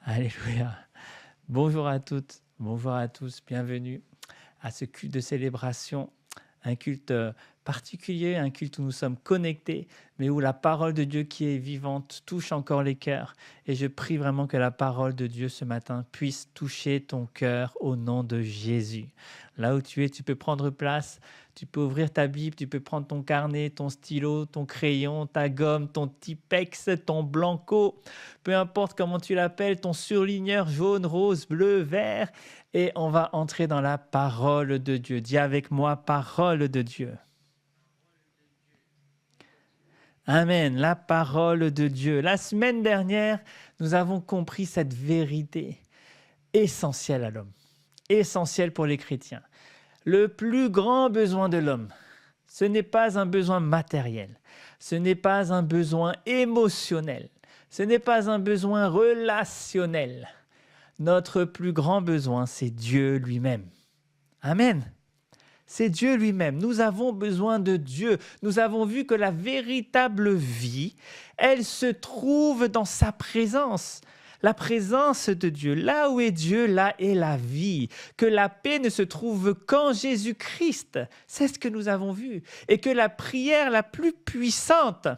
Alléluia. Bonjour à toutes, bonjour à tous, bienvenue à ce culte de célébration, un culte particulier, un culte où nous sommes connectés, mais où la parole de Dieu qui est vivante touche encore les cœurs. Et je prie vraiment que la parole de Dieu ce matin puisse toucher ton cœur au nom de Jésus. Là où tu es, tu peux prendre place, tu peux ouvrir ta Bible, tu peux prendre ton carnet, ton stylo, ton crayon, ta gomme, ton Tipex, ton blanco, peu importe comment tu l'appelles, ton surligneur jaune, rose, bleu, vert, et on va entrer dans la parole de Dieu. Dis avec moi, parole de Dieu. Amen, la parole de Dieu. La semaine dernière, nous avons compris cette vérité essentielle à l'homme, essentielle pour les chrétiens. Le plus grand besoin de l'homme, ce n'est pas un besoin matériel, ce n'est pas un besoin émotionnel, ce n'est pas un besoin relationnel. Notre plus grand besoin, c'est Dieu lui-même. Amen. C'est Dieu lui-même. Nous avons besoin de Dieu. Nous avons vu que la véritable vie, elle se trouve dans sa présence. La présence de Dieu. Là où est Dieu, là est la vie. Que la paix ne se trouve qu'en Jésus-Christ. C'est ce que nous avons vu. Et que la prière la plus puissante,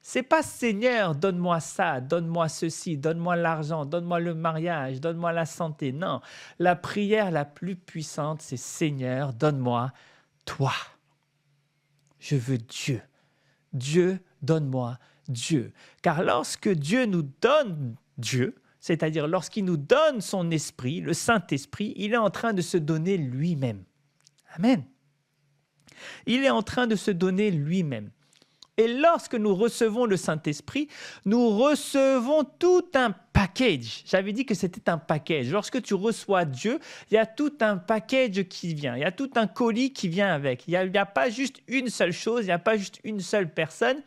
c'est pas Seigneur, donne-moi ça, donne-moi ceci, donne-moi l'argent, donne-moi le mariage, donne-moi la santé. Non, la prière la plus puissante, c'est Seigneur, donne-moi toi. Je veux Dieu. Dieu, donne-moi Dieu. Car lorsque Dieu nous donne Dieu, c'est-à-dire lorsqu'il nous donne son esprit, le Saint-Esprit, il est en train de se donner lui-même. Amen. Il est en train de se donner lui-même. Et lorsque nous recevons le Saint-Esprit, nous recevons tout un package. J'avais dit que c'était un package. Lorsque tu reçois Dieu, il y a tout un package qui vient. Il y a tout un colis qui vient avec. Il n'y a pas juste une seule chose, il n'y a pas juste une seule personne.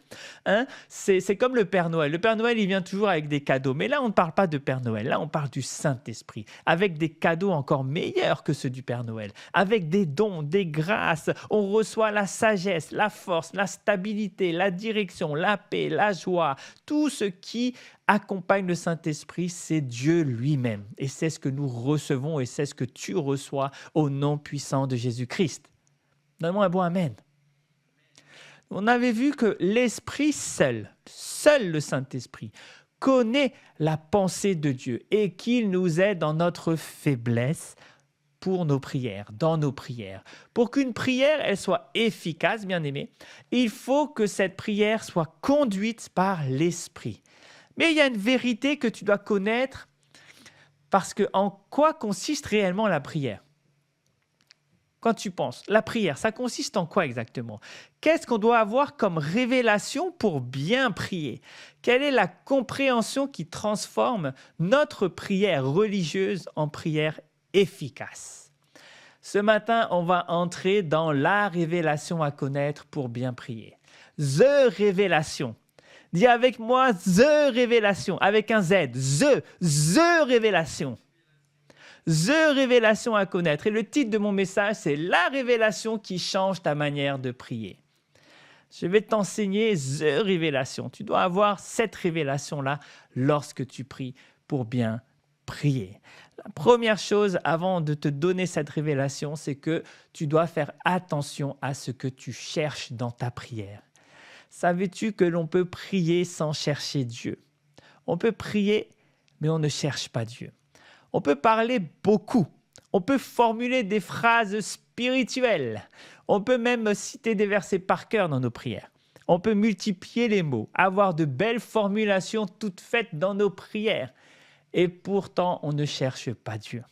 Hein? C'est comme le Père Noël. Le Père Noël, il vient toujours avec des cadeaux. Mais là, on ne parle pas de Père Noël. Là, on parle du Saint-Esprit. Avec des cadeaux encore meilleurs que ceux du Père Noël. Avec des dons, des grâces. On reçoit la sagesse, la force, la stabilité, la direction, la paix, la joie. Tout ce qui accompagne le Saint-Esprit, c'est Dieu lui-même. Et c'est ce que nous recevons et c'est ce que tu reçois au nom puissant de Jésus-Christ. Donne-moi un bon amen. On avait vu que l'Esprit seul le Saint-Esprit, connaît la pensée de Dieu et qu'il nous aide dans notre faiblesse pour nos prières, dans nos prières. Pour qu'une prière, elle soit efficace, bien aimé, il faut que cette prière soit conduite par l'Esprit. Mais il y a une vérité que tu dois connaître parce que en quoi consiste réellement la prière? Quand tu penses, la prière, ça consiste en quoi exactement? Qu'est-ce qu'on doit avoir comme révélation pour bien prier? Quelle est la compréhension qui transforme notre prière religieuse en prière efficace? Ce matin, on va entrer dans la révélation à connaître pour bien prier. The révélation. Dis avec moi, the révélation, avec un Z. The révélation. The révélation à connaître. Et le titre de mon message, c'est la révélation qui change ta manière de prier. Je vais t'enseigner the révélation. Tu dois avoir cette révélation-là lorsque tu pries pour bien prier. La première chose avant de te donner cette révélation, c'est que tu dois faire attention à ce que tu cherches dans ta prière. Savais-tu que l'on peut prier sans chercher Dieu? On peut prier, mais on ne cherche pas Dieu. On peut parler beaucoup. On peut formuler des phrases spirituelles. On peut même citer des versets par cœur dans nos prières. On peut multiplier les mots, avoir de belles formulations toutes faites dans nos prières. Et pourtant, on ne cherche pas Dieu.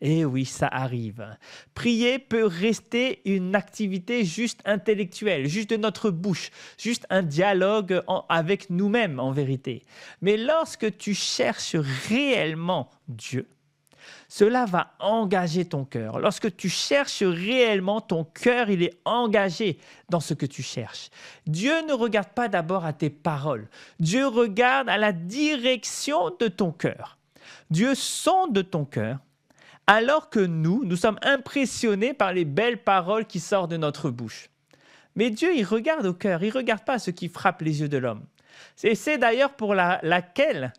Eh oui, ça arrive. Prier peut rester une activité juste intellectuelle, juste de notre bouche, juste un dialogue avec nous-mêmes en vérité. Mais lorsque tu cherches réellement Dieu, cela va engager ton cœur. Lorsque tu cherches réellement, ton cœur, il est engagé dans ce que tu cherches. Dieu ne regarde pas d'abord à tes paroles. Dieu regarde à la direction de ton cœur. Dieu sonde ton cœur. Alors que nous sommes impressionnés par les belles paroles qui sortent de notre bouche. Mais Dieu, il regarde au cœur, il ne regarde pas ce qui frappe les yeux de l'homme. C'est d'ailleurs pour la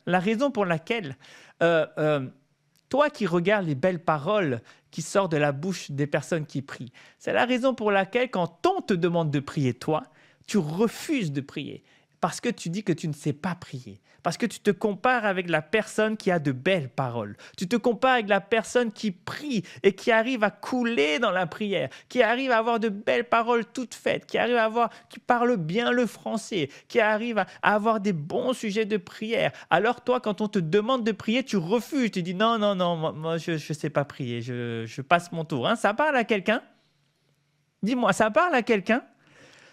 raison pour laquelle toi qui regardes les belles paroles qui sortent de la bouche des personnes qui prient, c'est la raison pour laquelle quand on te demande de prier, toi, tu refuses de prier parce que tu dis que tu ne sais pas prier. Parce que tu te compares avec la personne qui a de belles paroles. Tu te compares avec la personne qui prie et qui arrive à couler dans la prière, qui arrive à avoir de belles paroles toutes faites, qui parle bien le français, qui arrive à avoir des bons sujets de prière. Alors toi, quand on te demande de prier, tu refuses. Tu dis non, moi je ne sais pas prier, je passe mon tour. Hein. Ça parle à quelqu'un? Dis-moi, ça parle à quelqu'un?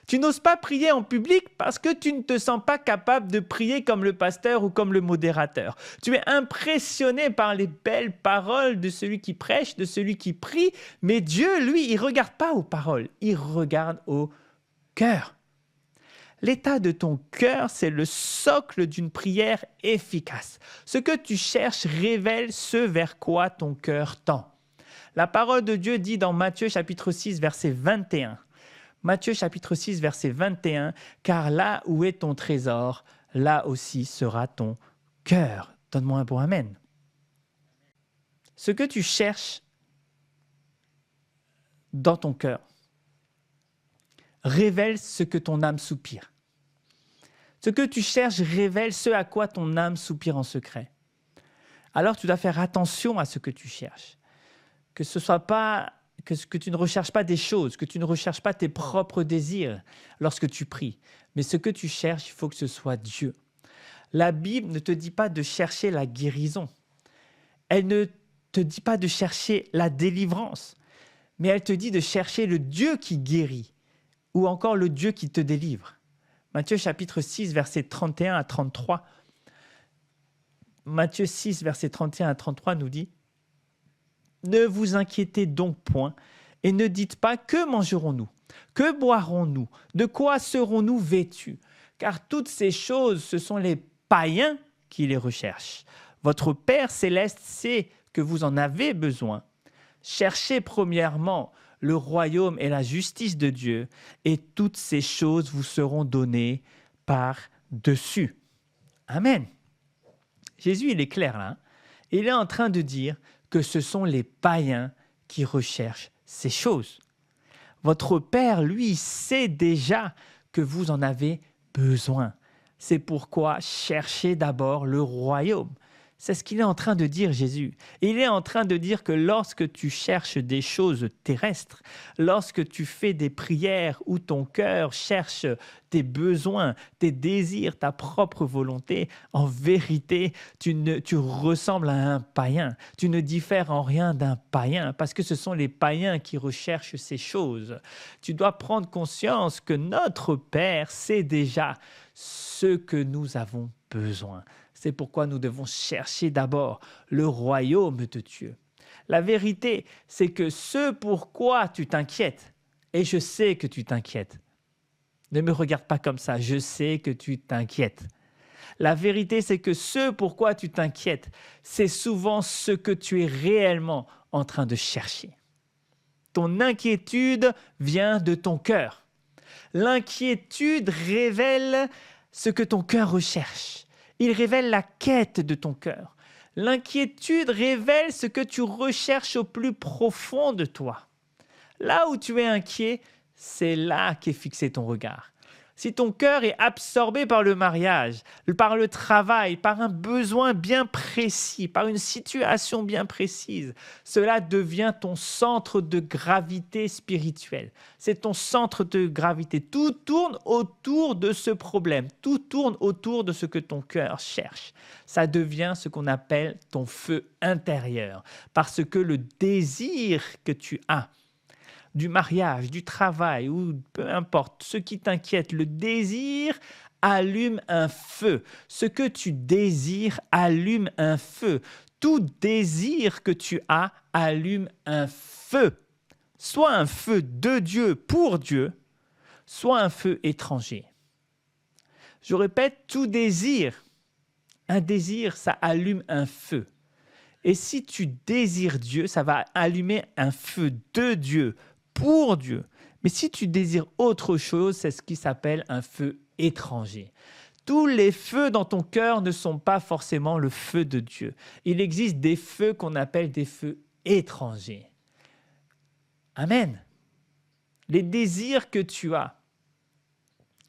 Tu n'oses pas prier en public parce que tu ne te sens pas capable de prier comme le pasteur ou comme le modérateur. Tu es impressionné par les belles paroles de celui qui prêche, de celui qui prie, mais Dieu, lui, il ne regarde pas aux paroles, il regarde au cœur. L'état de ton cœur, c'est le socle d'une prière efficace. Ce que tu cherches révèle ce vers quoi ton cœur tend. La parole de Dieu dit dans Matthieu chapitre 6, verset 21, Matthieu chapitre 6, verset 21, « Car là où est ton trésor, là aussi sera ton cœur. » Donne-moi un bon amen. Ce que tu cherches dans ton cœur révèle ce que ton âme soupire. Ce que tu cherches révèle ce à quoi ton âme soupire en secret. Alors tu dois faire attention à ce que tu cherches. Que ce soit pas... Que tu ne recherches pas des choses, que tu ne recherches pas tes propres désirs lorsque tu pries. Mais ce que tu cherches, il faut que ce soit Dieu. La Bible ne te dit pas de chercher la guérison. Elle ne te dit pas de chercher la délivrance. Mais elle te dit de chercher le Dieu qui guérit ou encore le Dieu qui te délivre. Matthieu chapitre 6, versets 31 à 33. Matthieu 6, versets 31 à 33 nous dit: Ne vous inquiétez donc point et ne dites pas que mangerons-nous, que boirons-nous, de quoi serons-nous vêtus, car toutes ces choses, ce sont les païens qui les recherchent. Votre Père céleste sait que vous en avez besoin. Cherchez premièrement le royaume et la justice de Dieu, et toutes ces choses vous seront données par-dessus. Amen. Jésus, il est clair là. Il est en train de dire que ce sont les païens qui recherchent ces choses. Votre Père, lui, sait déjà que vous en avez besoin. C'est pourquoi cherchez d'abord le royaume. C'est ce qu'il est en train de dire, Jésus. Il est en train de dire que lorsque tu cherches des choses terrestres, lorsque tu fais des prières où ton cœur cherche tes besoins, tes désirs, ta propre volonté, en vérité, tu ressembles à un païen. Tu ne diffères en rien d'un païen parce que ce sont les païens qui recherchent ces choses. Tu dois prendre conscience que notre Père sait déjà ce que nous avons besoin. C'est pourquoi nous devons chercher d'abord le royaume de Dieu. La vérité, c'est que ce pourquoi tu t'inquiètes, et je sais que tu t'inquiètes. Ne me regarde pas comme ça, je sais que tu t'inquiètes. La vérité, c'est que ce pourquoi tu t'inquiètes, c'est souvent ce que tu es réellement en train de chercher. Ton inquiétude vient de ton cœur. L'inquiétude révèle ce que ton cœur recherche. Il révèle la quête de ton cœur. L'inquiétude révèle ce que tu recherches au plus profond de toi. Là où tu es inquiet, c'est là qu'est fixé ton regard. Si ton cœur est absorbé par le mariage, par le travail, par un besoin bien précis, par une situation bien précise, cela devient ton centre de gravité spirituelle. C'est ton centre de gravité. Tout tourne autour de ce problème. Tout tourne autour de ce que ton cœur cherche. Ça devient ce qu'on appelle ton feu intérieur. Parce que le désir que tu as, du mariage, du travail, ou peu importe, ce qui t'inquiète, le désir allume un feu. Ce que tu désires allume un feu. Tout désir que tu as allume un feu. Soit un feu de Dieu pour Dieu, soit un feu étranger. Je répète, tout désir, un désir, ça allume un feu. Et si tu désires Dieu, ça va allumer un feu de Dieu, pour Dieu. Mais si tu désires autre chose, c'est ce qui s'appelle un feu étranger. Tous les feux dans ton cœur ne sont pas forcément le feu de Dieu. Il existe des feux qu'on appelle des feux étrangers. Amen. Les désirs que tu as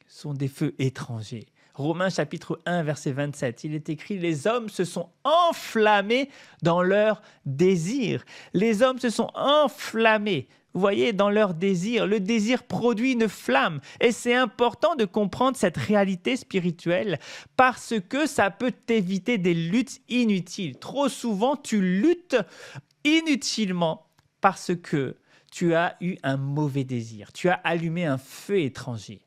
sont des feux étrangers. Romains chapitre 1, verset 27, il est écrit « Les hommes se sont enflammés dans leurs désirs. » Les hommes se sont enflammés, vous voyez, dans leurs désirs. Le désir produit une flamme. Et c'est important de comprendre cette réalité spirituelle parce que ça peut t'éviter des luttes inutiles. Trop souvent, tu luttes inutilement parce que tu as eu un mauvais désir. Tu as allumé un feu étranger.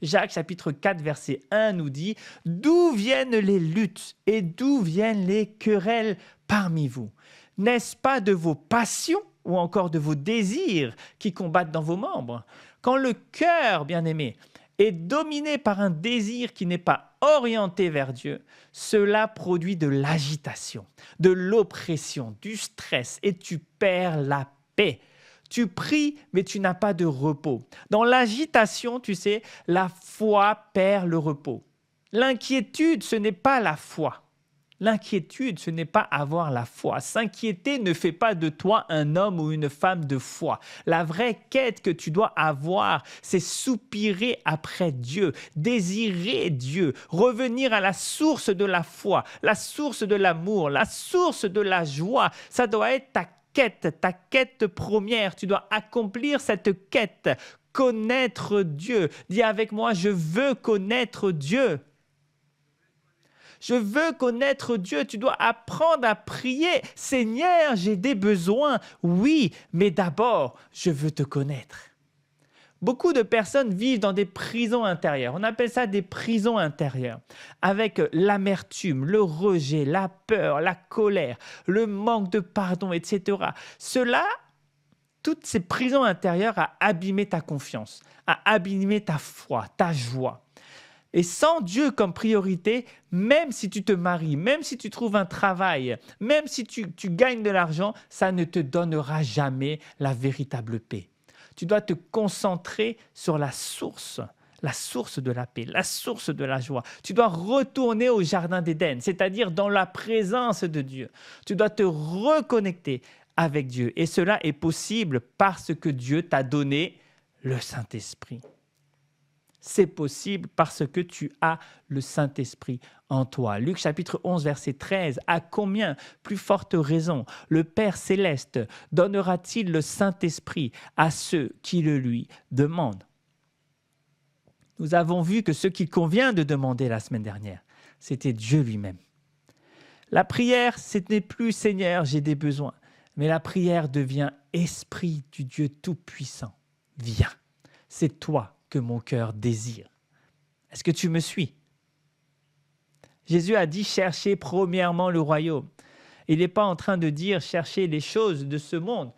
Jacques chapitre 4 verset 1 nous dit « D'où viennent les luttes et d'où viennent les querelles parmi vous? N'est-ce pas de vos passions ou encore de vos désirs qui combattent dans vos membres? Quand le cœur, bien-aimé, est dominé par un désir qui n'est pas orienté vers Dieu, cela produit de l'agitation, de l'oppression, du stress et tu perds la paix. Tu pries, mais tu n'as pas de repos. Dans l'agitation, tu sais, la foi perd le repos. L'inquiétude, ce n'est pas la foi. L'inquiétude, ce n'est pas avoir la foi. S'inquiéter ne fait pas de toi un homme ou une femme de foi. La vraie quête que tu dois avoir, c'est soupirer après Dieu, désirer Dieu, revenir à la source de la foi, la source de l'amour, la source de la joie. Ça doit être ta quête première. Tu dois accomplir cette quête, connaître Dieu. Dis avec moi, je veux connaître Dieu. Je veux connaître Dieu. Tu dois apprendre à prier. Seigneur, j'ai des besoins. Oui, mais d'abord, je veux te connaître. Beaucoup de personnes vivent dans des prisons intérieures. On appelle ça des prisons intérieures. Avec l'amertume, le rejet, la peur, la colère, le manque de pardon, etc. Cela, toutes ces prisons intérieures a abîmé ta confiance, a abîmé ta foi, ta joie. Et sans Dieu comme priorité, même si tu te maries, même si tu trouves un travail, même si tu gagnes de l'argent, ça ne te donnera jamais la véritable paix. Tu dois te concentrer sur la source de la paix, la source de la joie. Tu dois retourner au jardin d'Éden, c'est-à-dire dans la présence de Dieu. Tu dois te reconnecter avec Dieu. Et cela est possible parce que Dieu t'a donné le Saint-Esprit. C'est possible parce que tu as le Saint-Esprit en toi. Luc chapitre 11, verset 13. À combien plus forte raison le Père céleste donnera-t-il le Saint-Esprit à ceux qui le lui demandent? Nous avons vu que ce qu'il convient de demander la semaine dernière, c'était Dieu lui-même. La prière, ce n'est plus « Seigneur, j'ai des besoins », mais la prière devient « Esprit du Dieu Tout-Puissant, viens ». C'est toi que mon cœur désire. Est-ce que tu me suis? Jésus a dit « Cherchez premièrement le royaume ». Il n'est pas en train de dire « Cherchez les choses de ce monde ».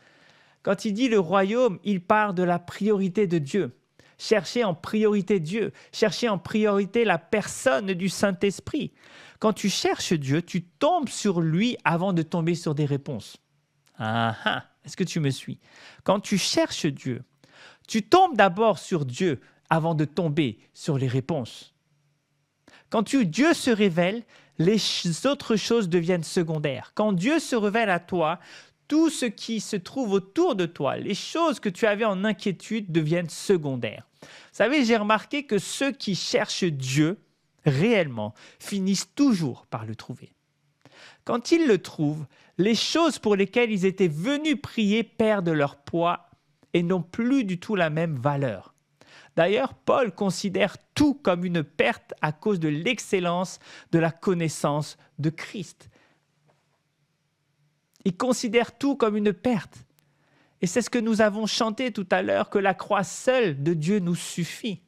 Quand il dit le royaume, il part de la priorité de Dieu. Cherchez en priorité Dieu. Cherchez en priorité la personne du Saint-Esprit. Quand tu cherches Dieu, tu tombes sur lui avant de tomber sur des réponses. Ah ah, est-ce que tu me suis? Quand tu cherches Dieu, tu tombes d'abord sur Dieu avant de tomber sur les réponses. Quand Dieu se révèle, les autres choses deviennent secondaires. Quand Dieu se révèle à toi, tout ce qui se trouve autour de toi, les choses que tu avais en inquiétude deviennent secondaires. Vous savez, j'ai remarqué que ceux qui cherchent Dieu réellement finissent toujours par le trouver. Quand ils le trouvent, les choses pour lesquelles ils étaient venus prier perdent leur poids et n'ont plus du tout la même valeur. D'ailleurs, Paul considère tout comme une perte à cause de l'excellence de la connaissance de Christ. Il considère tout comme une perte. Et c'est ce que nous avons chanté tout à l'heure, que la croix seule de Dieu nous suffit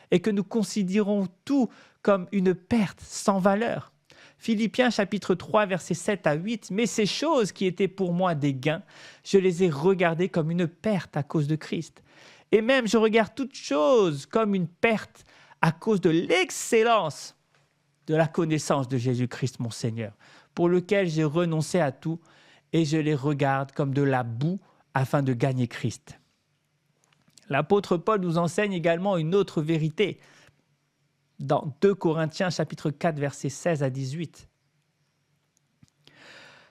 et que nous considérons tout comme une perte sans valeur. Philippiens chapitre 3, versets 7 à 8. « Mais ces choses qui étaient pour moi des gains, je les ai regardées comme une perte à cause de Christ. Et même je regarde toutes choses comme une perte à cause de l'excellence de la connaissance de Jésus-Christ mon Seigneur, pour lequel j'ai renoncé à tout et je les regarde comme de la boue afin de gagner Christ. » L'apôtre Paul nous enseigne également une autre vérité dans 2 Corinthiens chapitre 4, versets 16 à 18.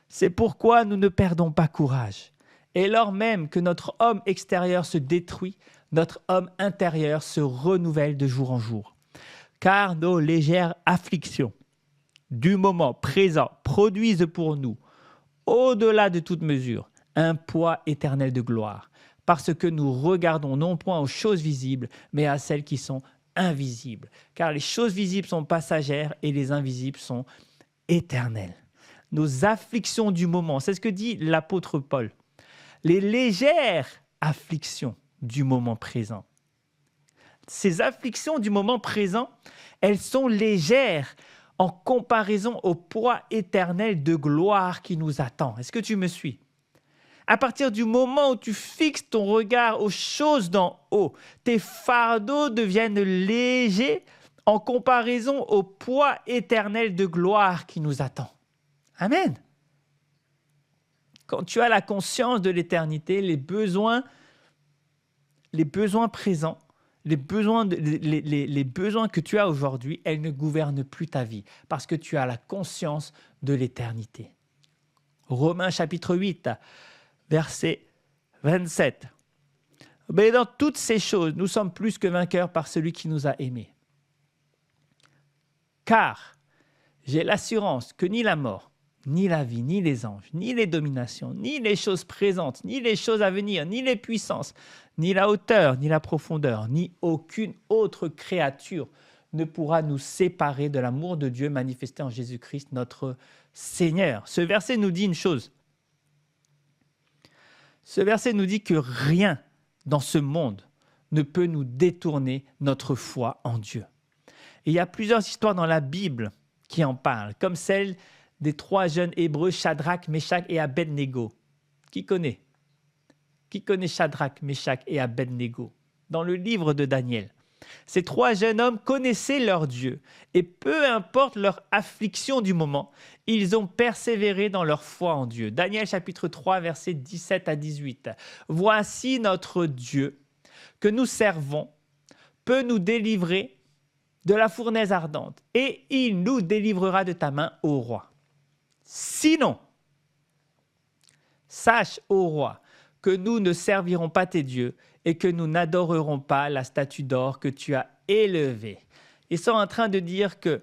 C'est pourquoi nous ne perdons pas courage. Et lors même que notre homme extérieur se détruit, notre homme intérieur se renouvelle de jour en jour. Car nos légères afflictions du moment présent produisent pour nous, au-delà de toute mesure, un poids éternel de gloire, parce que nous regardons non point aux choses visibles, mais à celles qui sont invisibles. Car les choses visibles sont passagères et les invisibles sont éternelles. Nos afflictions du moment, c'est ce que dit l'apôtre Paul. Les légères afflictions du moment présent. Ces afflictions du moment présent, elles sont légères en comparaison au poids éternel de gloire qui nous attend. Est-ce que tu me suis? À partir du moment où tu fixes ton regard aux choses d'en haut, tes fardeaux deviennent légers en comparaison au poids éternel de gloire qui nous attend. Amen. Quand tu as la conscience de l'éternité, les besoins présents, les besoins que tu as aujourd'hui, elles ne gouvernent plus ta vie parce que tu as la conscience de l'éternité. Romains chapitre 8, verset 27. Mais dans toutes ces choses, nous sommes plus que vainqueurs par celui qui nous a aimés. Car j'ai l'assurance que ni la mort, ni la vie, ni les anges, ni les dominations, ni les choses présentes, ni les choses à venir, ni les puissances, ni la hauteur, ni la profondeur, ni aucune autre créature ne pourra nous séparer de l'amour de Dieu manifesté en Jésus-Christ, notre Seigneur. Ce verset nous dit une chose. Ce verset nous dit que rien dans ce monde ne peut nous détourner notre foi en Dieu. Et il y a plusieurs histoires dans la Bible qui en parlent, comme celle des 3 jeunes Hébreux, Shadrach, Meshach et Abednego. Qui connaît Shadrach, Meshach et Abednego? Dans le livre de Daniel. Ces 3 jeunes hommes connaissaient leur Dieu et peu importe leur affliction du moment, ils ont persévéré dans leur foi en Dieu. Daniel chapitre 3, versets 17 à 18. Voici notre Dieu que nous servons peut nous délivrer de la fournaise ardente et il nous délivrera de ta main, ô roi. Sinon, sache, ô roi, que nous ne servirons pas tes dieux et que nous n'adorerons pas la statue d'or que tu as élevée. Ils sont en train de dire que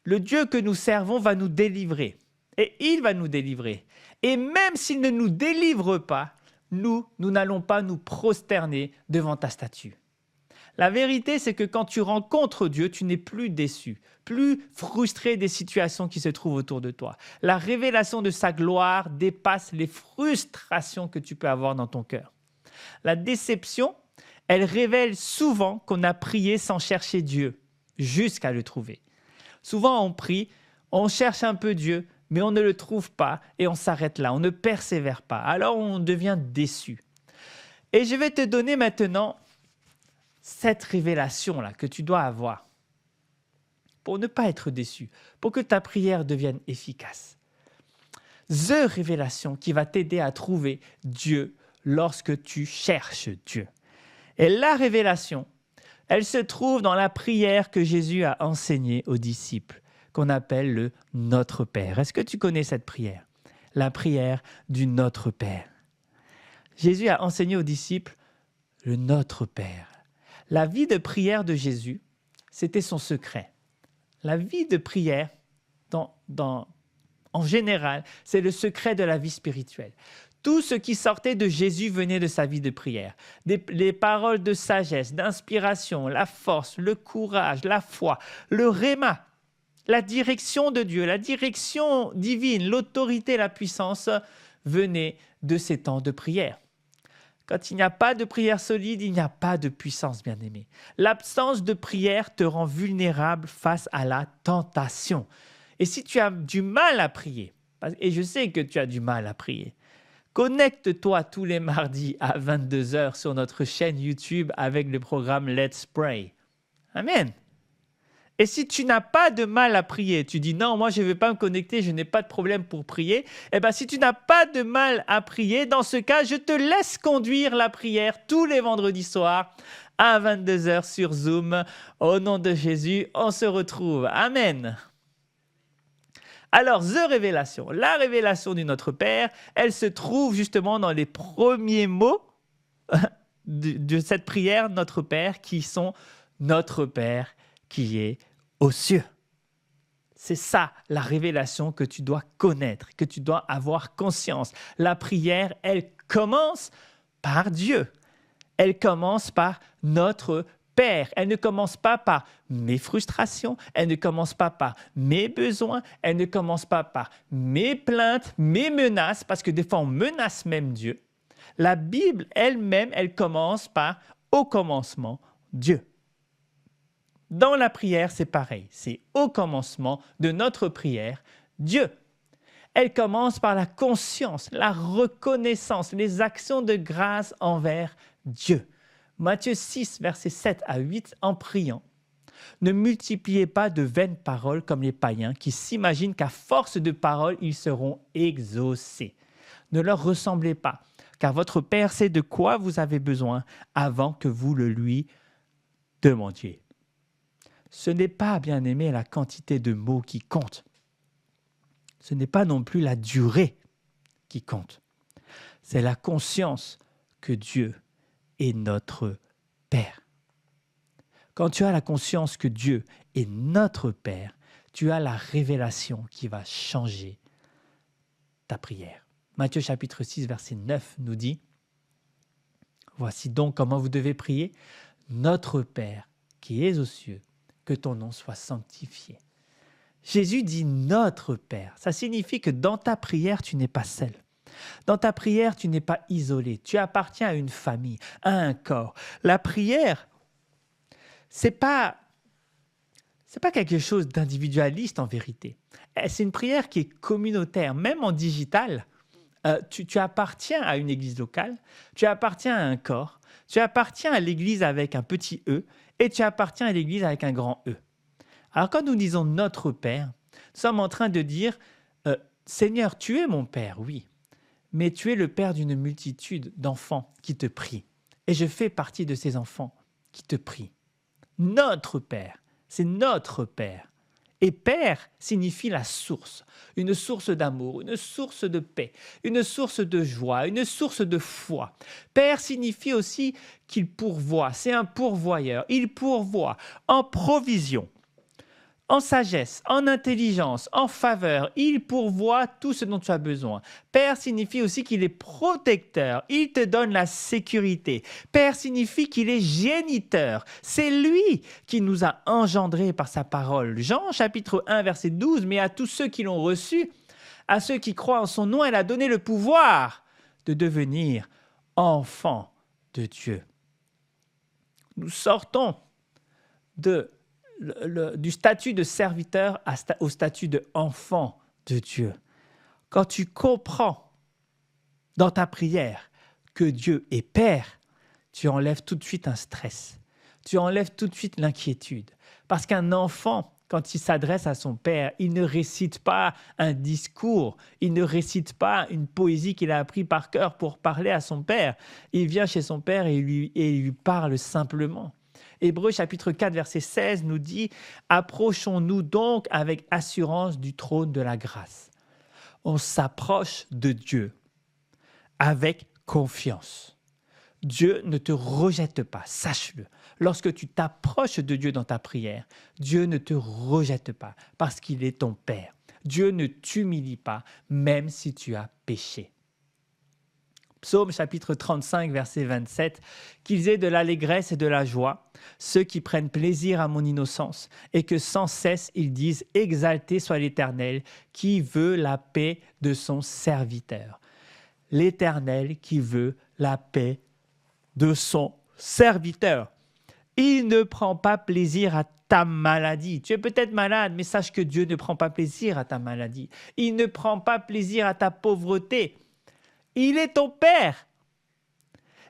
le Dieu que nous servons va nous délivrer. Et il va nous délivrer. Et même s'il ne nous délivre pas, nous n'allons pas nous prosterner devant ta statue. La vérité, c'est que quand tu rencontres Dieu, tu n'es plus déçu, plus frustré des situations qui se trouvent autour de toi. La révélation de sa gloire dépasse les frustrations que tu peux avoir dans ton cœur. La déception, elle révèle souvent qu'on a prié sans chercher Dieu, jusqu'à le trouver. Souvent, on prie, on cherche un peu Dieu, mais on ne le trouve pas et on s'arrête là, on ne persévère pas. Alors, on devient déçu. Et je vais te donner maintenant cette révélation-là que tu dois avoir pour ne pas être déçu, pour que ta prière devienne efficace. The révélation qui va t'aider à trouver Dieu lorsque tu cherches Dieu. Et la révélation, elle se trouve dans la prière que Jésus a enseignée aux disciples, qu'on appelle le Notre Père. Est-ce que tu connais cette prière? La prière du Notre Père. Jésus a enseigné aux disciples le Notre Père. La vie de prière de Jésus, c'était son secret. La vie de prière, en général, c'est le secret de la vie spirituelle. Tout ce qui sortait de Jésus venait de sa vie de prière. Les paroles de sagesse, d'inspiration, la force, le courage, la foi, le réma, la direction de Dieu, la direction divine, l'autorité, la puissance venaient de ces temps de prière. Quand il n'y a pas de prière solide, il n'y a pas de puissance, bien-aimé. L'absence de prière te rend vulnérable face à la tentation. Et si tu as du mal à prier, et je sais que tu as du mal à prier, connecte-toi tous les mardis à 22h sur notre chaîne YouTube avec le programme Let's Pray. Amen. Et si tu n'as pas de mal à prier, tu dis non, moi je ne vais pas me connecter, je n'ai pas de problème pour prier. Eh bien, si tu n'as pas de mal à prier, dans ce cas, je te laisse conduire la prière tous les vendredis soirs à 22 heures sur Zoom. Au nom de Jésus, on se retrouve. Amen. Alors, révélation. La révélation du Notre Père, elle se trouve justement dans les premiers mots de cette prière, Notre Père, qui sont Notre Père qui est aux cieux. C'est ça la révélation que tu dois connaître, que tu dois avoir conscience. La prière, elle commence par Dieu. Elle commence par notre Père. Elle ne commence pas par mes frustrations, elle ne commence pas par mes besoins, elle ne commence pas par mes plaintes, mes menaces, parce que des fois on menace même Dieu. La Bible elle-même, elle commence par au commencement, Dieu. Dans la prière, c'est pareil. C'est au commencement de notre prière, Dieu. Elle commence par la conscience, la reconnaissance, les actions de grâce envers Dieu. Matthieu 6, versets 7 à 8, en priant. Ne multipliez pas de vaines paroles comme les païens qui s'imaginent qu'à force de paroles, ils seront exaucés. Ne leur ressemblez pas, car votre Père sait de quoi vous avez besoin avant que vous le lui demandiez. Ce n'est pas, bien aimé, la quantité de mots qui compte. Ce n'est pas non plus la durée qui compte. C'est la conscience que Dieu est notre Père. Quand tu as la conscience que Dieu est notre Père, tu as la révélation qui va changer ta prière. Matthieu chapitre 6, verset 9 nous dit « Voici donc comment vous devez prier. Notre Père qui es aux cieux, que ton nom soit sanctifié. » Jésus dit « notre Père ». Ça signifie que dans ta prière, tu n'es pas seul. Dans ta prière, tu n'es pas isolé. Tu appartiens à une famille, à un corps. La prière, c'est pas quelque chose d'individualiste en vérité. C'est une prière qui est communautaire. Même en digital, tu appartiens à une église locale, tu appartiens à un corps, tu appartiens à l'église avec un petit E et tu appartiens à l'église avec un grand E. Alors quand nous disons notre Père, nous sommes en train de dire Seigneur, tu es mon Père, oui, mais tu es le Père d'une multitude d'enfants qui te prient. Et je fais partie de ces enfants qui te prient. Notre Père, c'est notre Père. Et Père signifie la source, une source d'amour, une source de paix, une source de joie, une source de foi. Père signifie aussi qu'il pourvoit, c'est un pourvoyeur. Il pourvoit en provision, en sagesse, en intelligence, en faveur. Il pourvoit tout ce dont tu as besoin. Père signifie aussi qu'il est protecteur. Il te donne la sécurité. Père signifie qu'il est géniteur. C'est lui qui nous a engendrés par sa parole. Jean chapitre 1 verset 12, mais à tous ceux qui l'ont reçu, à ceux qui croient en son nom, elle a donné le pouvoir de devenir enfants de Dieu. Nous sortons du statut de serviteur au statut d'enfant de Dieu. Quand tu comprends dans ta prière que Dieu est Père, tu enlèves tout de suite un stress. Tu enlèves tout de suite l'inquiétude. Parce qu'un enfant, quand il s'adresse à son Père, il ne récite pas un discours, il ne récite pas une poésie qu'il a appris par cœur pour parler à son Père. Il vient chez son Père et il lui parle simplement. Hébreux chapitre 4, verset 16 nous dit « Approchons-nous donc avec assurance du trône de la grâce. » On s'approche de Dieu avec confiance. Dieu ne te rejette pas, sache-le. Lorsque tu t'approches de Dieu dans ta prière, Dieu ne te rejette pas parce qu'il est ton Père. Dieu ne t'humilie pas, même si tu as péché. Psaume chapitre 35, verset 27, « Qu'ils aient de l'allégresse et de la joie, ceux qui prennent plaisir à mon innocence, et que sans cesse ils disent « Exalté soit l'Éternel, qui veut la paix de son serviteur. » L'Éternel qui veut la paix de son serviteur. Il ne prend pas plaisir à ta maladie. Tu es peut-être malade, mais sache que Dieu ne prend pas plaisir à ta maladie. Il ne prend pas plaisir à ta pauvreté. Il est ton Père.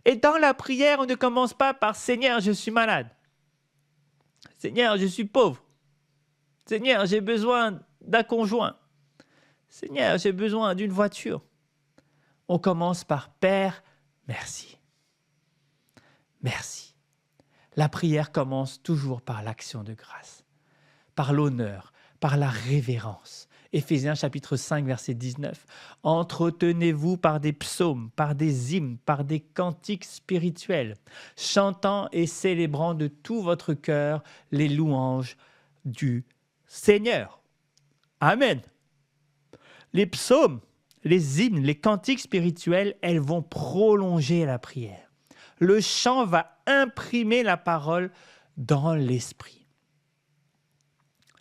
Et dans la prière, on ne commence pas par « Seigneur, je suis malade. Seigneur, je suis pauvre. Seigneur, j'ai besoin d'un conjoint. Seigneur, j'ai besoin d'une voiture. » On commence par « Père, merci. Merci. La prière commence toujours par l'action de grâce, par l'honneur, par la révérence. Éphésiens chapitre 5, verset 19. Entretenez-vous par des psaumes, par des hymnes, par des cantiques spirituels, chantant et célébrant de tout votre cœur les louanges du Seigneur. Amen. Les psaumes, les hymnes, les cantiques spirituels, elles vont prolonger la prière. Le chant va imprimer la parole dans l'esprit.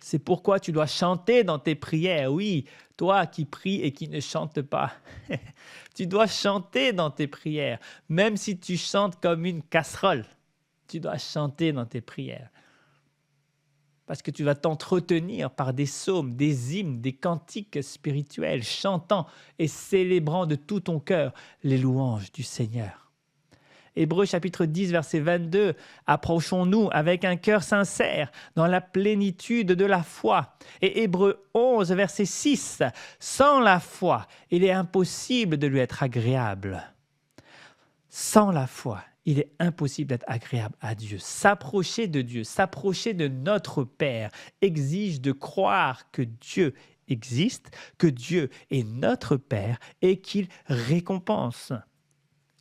C'est pourquoi tu dois chanter dans tes prières. Oui, toi qui pries et qui ne chantes pas. Tu dois chanter dans tes prières, même si tu chantes comme une casserole. Tu dois chanter dans tes prières. Parce que tu vas t'entretenir par des psaumes, des hymnes, des cantiques spirituels, chantant et célébrant de tout ton cœur les louanges du Seigneur. Hébreux chapitre 10, verset 22, « Approchons-nous avec un cœur sincère dans la plénitude de la foi. » Et Hébreux 11, verset 6, « Sans la foi, il est impossible de lui être agréable. » Sans la foi, il est impossible d'être agréable à Dieu. S'approcher de Dieu, s'approcher de notre Père exige de croire que Dieu existe, que Dieu est notre Père et qu'il récompense.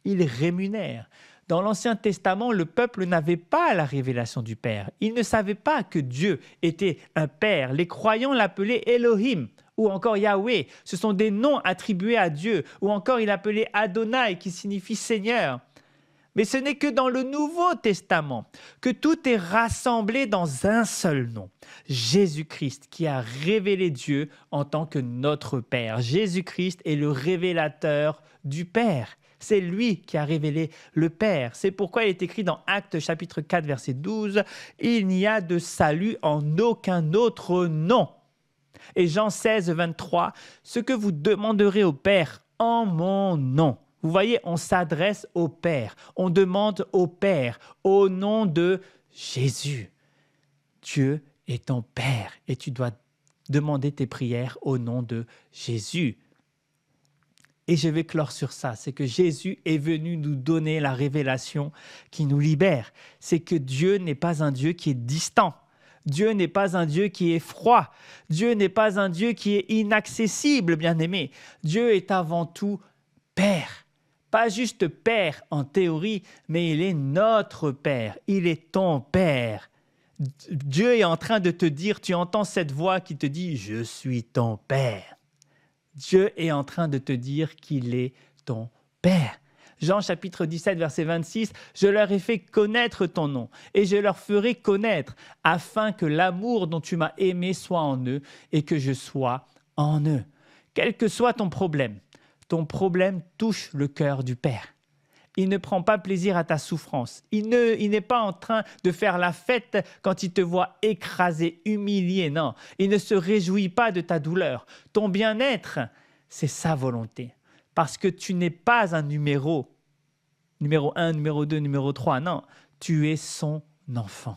Il rémunère. Dans l'Ancien Testament, le peuple n'avait pas la révélation du Père. Il ne savait pas que Dieu était un Père. Les croyants l'appelaient Elohim ou encore Yahweh. Ce sont des noms attribués à Dieu. Ou encore il appelait Adonai qui signifie Seigneur. Mais ce n'est que dans le Nouveau Testament que tout est rassemblé dans un seul nom, Jésus-Christ, qui a révélé Dieu en tant que notre Père. Jésus-Christ est le révélateur du Père. C'est lui qui a révélé le Père. C'est pourquoi il est écrit dans Actes chapitre 4, verset 12, « Il n'y a de salut en aucun autre nom. » Et Jean 16, 23, « Ce que vous demanderez au Père en mon nom. » Vous voyez, on s'adresse au Père, on demande au Père, au nom de Jésus. Dieu est ton Père et tu dois demander tes prières au nom de Jésus. Et je vais clore sur ça, c'est que Jésus est venu nous donner la révélation qui nous libère. C'est que Dieu n'est pas un Dieu qui est distant. Dieu n'est pas un Dieu qui est froid. Dieu n'est pas un Dieu qui est inaccessible, bien-aimé. Dieu est avant tout Père. Pas juste Père en théorie, mais il est notre Père. Il est ton Père. Dieu est en train de te dire, tu entends cette voix qui te dit « Je suis ton Père ». Dieu est en train de te dire qu'il est ton Père. Jean chapitre 17, verset 26, « Je leur ai fait connaître ton nom et je leur ferai connaître afin que l'amour dont tu m'as aimé soit en eux et que je sois en eux. » Quel que soit ton problème touche le cœur du Père. Il ne prend pas plaisir à ta souffrance. Il n'est pas en train de faire la fête quand il te voit écrasé, humilié. Non, il ne se réjouit pas de ta douleur. Ton bien-être, c'est sa volonté. Parce que tu n'es pas un numéro 1, numéro 2, numéro 3. Non, tu es son enfant.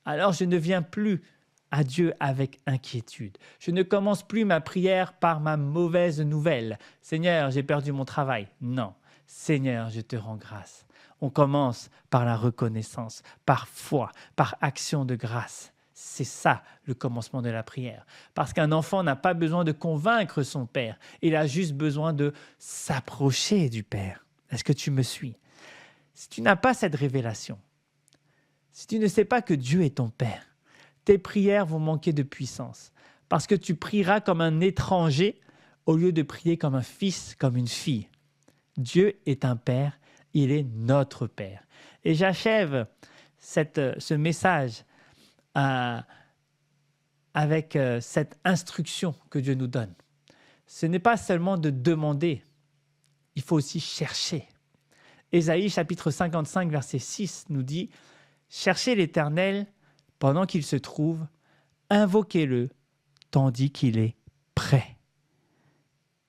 Alors je ne viens plus à Dieu avec inquiétude. Je ne commence plus ma prière par ma mauvaise nouvelle. Seigneur, j'ai perdu mon travail. Non. Seigneur, je te rends grâce. On commence par la reconnaissance, par foi, par action de grâce. C'est ça le commencement de la prière. Parce qu'un enfant n'a pas besoin de convaincre son père. Il a juste besoin de s'approcher du Père. Est-ce que tu me suis? Si tu n'as pas cette révélation, si tu ne sais pas que Dieu est ton Père, tes prières vont manquer de puissance. Parce que tu prieras comme un étranger au lieu de prier comme un fils, comme une fille. Dieu est un Père, il est notre Père. Et j'achève ce message avec cette instruction que Dieu nous donne. Ce n'est pas seulement de demander, il faut aussi chercher. Ésaïe chapitre 55, verset 6 nous dit « Cherchez l'Éternel pendant qu'il se trouve, invoquez-le tandis qu'il est prêt. »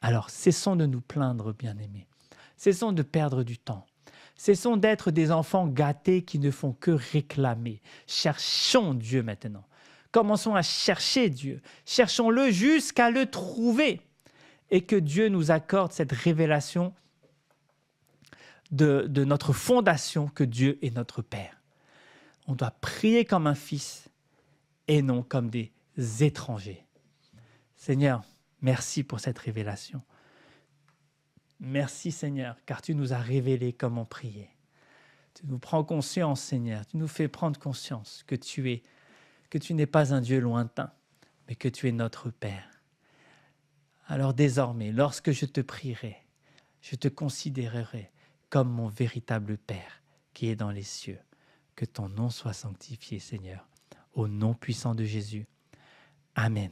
Alors, cessons de nous plaindre, bien-aimés. Cessons de perdre du temps. Cessons d'être des enfants gâtés qui ne font que réclamer. Cherchons Dieu maintenant. Commençons à chercher Dieu. Cherchons-le jusqu'à le trouver. Et que Dieu nous accorde cette révélation de notre fondation que Dieu est notre Père. On doit prier comme un fils et non comme des étrangers. Seigneur, merci pour cette révélation. Merci Seigneur, car tu nous as révélé comment prier. Tu nous prends conscience, Seigneur, tu nous fais prendre conscience que tu n'es pas un Dieu lointain, mais que tu es notre Père. Alors désormais, lorsque je te prierai, je te considérerai comme mon véritable Père qui est dans les cieux. Que ton nom soit sanctifié, Seigneur, au nom puissant de Jésus. Amen.